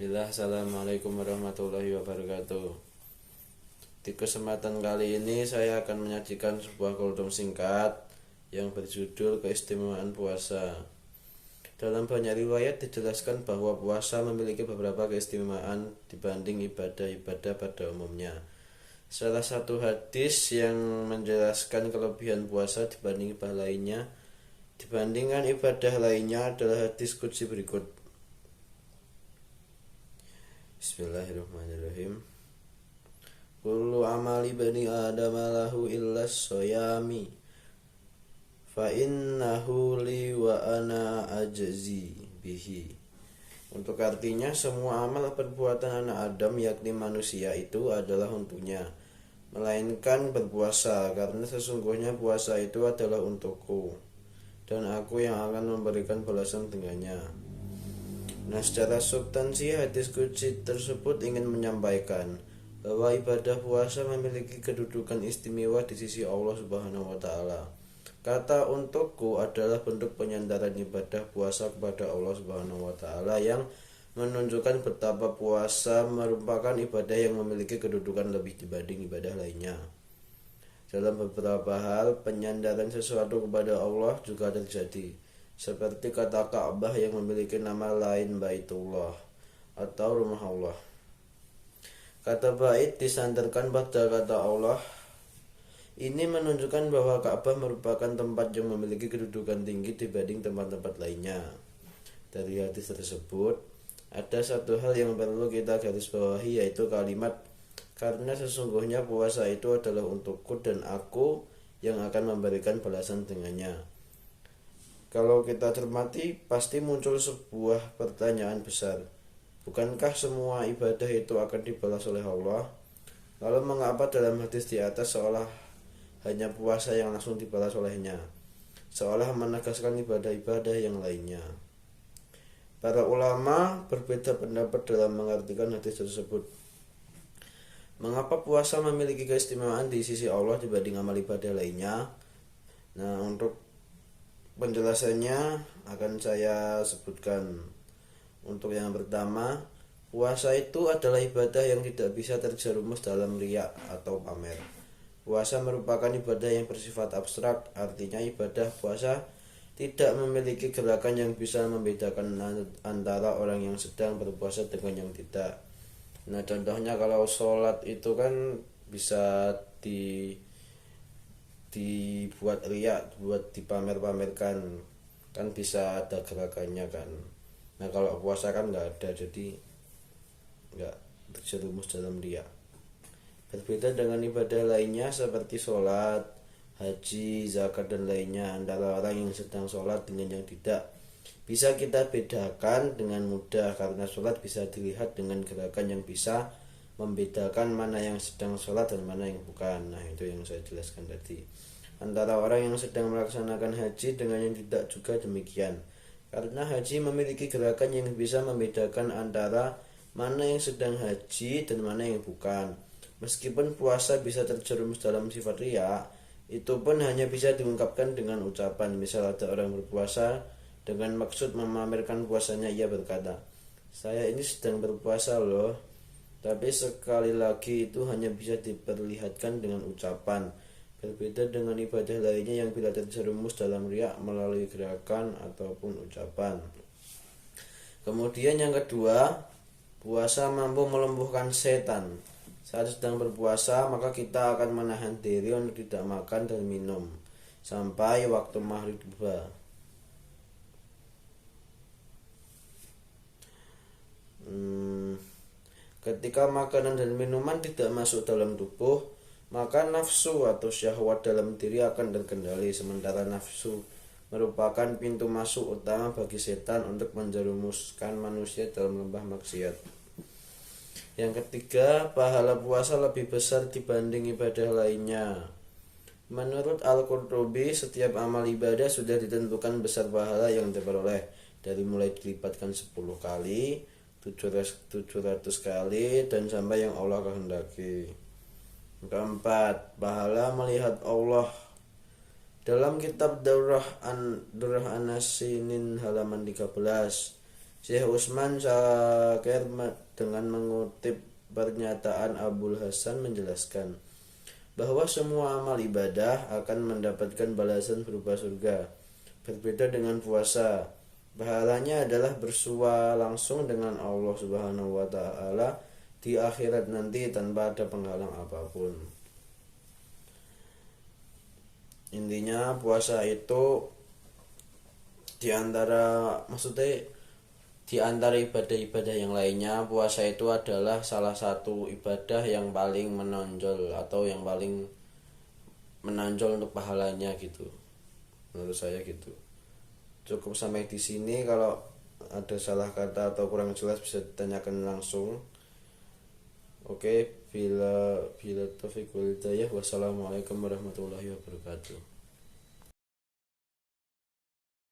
Bismillah, assalamualaikum warahmatullahi wabarakatuh. Di kesempatan kali ini saya akan menyajikan sebuah kultum singkat yang berjudul Keistimewaan Puasa. Dalam banyak riwayat dijelaskan bahwa puasa memiliki beberapa keistimewaan dibanding ibadah-ibadah pada umumnya. Salah satu hadis yang menjelaskan kelebihan puasa dibandingkan ibadah lainnya adalah hadis qudsi berikut. Bismillahirrahmanirrahim. Kullu amali bani adam lahu illa soyami fa innahu li wa ana ajzi bihi. Untuk artinya, semua amal perbuatan anak Adam yakni manusia itu adalah untuknya, melainkan berpuasa, karena sesungguhnya puasa itu adalah untukku dan aku yang akan memberikan balasan dengannya. Nah, secara substansi hadis qudsi tersebut ingin menyampaikan bahwa ibadah puasa memiliki kedudukan istimewa di sisi Allah Subhanahu wa taala. Kata untukku adalah bentuk penyandaran ibadah puasa kepada Allah Subhanahu wa taala yang menunjukkan betapa puasa merupakan ibadah yang memiliki kedudukan lebih dibanding ibadah lainnya. Dalam beberapa hal, penyandaran sesuatu kepada Allah juga terjadi, seperti kata Ka'bah yang memiliki nama lain Baitullah atau Rumah Allah. Kata bait disandarkan pada kata Allah. Ini menunjukkan bahwa Ka'bah merupakan tempat yang memiliki kedudukan tinggi dibanding tempat-tempat lainnya. Dari hadis tersebut, ada satu hal yang perlu kita garis bawahi, yaitu kalimat karena sesungguhnya puasa itu adalah untukku dan aku yang akan memberikan balasan dengannya. Kalau kita cermati, pasti muncul sebuah pertanyaan besar. Bukankah semua ibadah itu akan dibalas oleh Allah? Lalu mengapa dalam hadis di atas seolah hanya puasa yang langsung dibalas olehnya, seolah menegaskan ibadah-ibadah yang lainnya? Para ulama berbeda pendapat dalam mengartikan hadis tersebut. Mengapa puasa memiliki keistimewaan di sisi Allah dibanding amal ibadah lainnya? Nah, untuk penjelasannya akan saya sebutkan. Untuk yang pertama, puasa itu adalah ibadah yang tidak bisa terjerumus dalam riya atau pamer. Puasa merupakan ibadah yang bersifat abstrak, artinya ibadah puasa tidak memiliki gerakan yang bisa membedakan antara orang yang sedang berpuasa dengan yang tidak. Nah, contohnya kalau sholat itu kan bisa dibuat riak, buat dipamer-pamerkan, kan bisa ada gerakannya kan. Nah, kalau puasa kan nggak ada, jadi nggak terjerumus dalam riak. Berbeda dengan ibadah lainnya seperti sholat, haji, zakat dan lainnya, antara orang yang sedang sholat dengan yang tidak bisa kita bedakan dengan mudah, karena sholat bisa dilihat dengan gerakan yang bisa membedakan mana yang sedang sholat dan mana yang bukan. Nah, itu yang saya jelaskan tadi. Antara orang yang sedang melaksanakan haji dengan yang tidak juga demikian, karena haji memiliki gerakan yang bisa membedakan antara mana yang sedang haji dan mana yang bukan. Meskipun puasa bisa terjerumus dalam sifat riya, itu pun hanya bisa diungkapkan dengan ucapan. Misal ada orang berpuasa dengan maksud memamerkan puasanya, ia berkata, "Saya ini sedang berpuasa loh." Tapi sekali lagi itu hanya bisa diperlihatkan dengan ucapan. Berbeda dengan ibadah lainnya yang bila terjerumus dalam riya melalui gerakan ataupun ucapan. Kemudian yang kedua, puasa mampu melumpuhkan setan. Saat sedang berpuasa, maka kita akan menahan diri untuk tidak makan dan minum sampai waktu maghrib tiba. Ketika makanan dan minuman tidak masuk dalam tubuh, maka nafsu atau syahwat dalam diri akan terkendali. Sementara nafsu merupakan pintu masuk utama bagi setan untuk menjerumuskan manusia dalam lembah maksiat. Yang ketiga, pahala puasa lebih besar dibanding ibadah lainnya. Menurut Al-Qurtubi, setiap amal ibadah sudah ditentukan besar pahala yang diperoleh, dari mulai dilipatkan 10 kali, 700 kali, dan sampai yang Allah kehendaki. Keempat, pahala melihat Allah. Dalam kitab Durrah An-Nasinin halaman 13, Syekh Utsman Syakir dengan mengutip pernyataan Abul Hasan menjelaskan bahwa semua amal ibadah akan mendapatkan balasan berupa surga. Berbeda dengan puasa, pahalanya adalah bersua langsung dengan Allah Subhanahu wa taala di akhirat nanti tanpa ada penghalang apapun. Intinya puasa itu di antara ibadah-ibadah yang lainnya, puasa itu adalah salah satu ibadah yang paling menonjol atau yang paling menonjol untuk pahalanya gitu. Menurut saya gitu. Cukup sampai di sini. Kalau ada salah kata atau kurang jelas bisa ditanyakan langsung. Oke, bila taufik wal hidayah. Wassalamualaikum warahmatullahi wabarakatuh.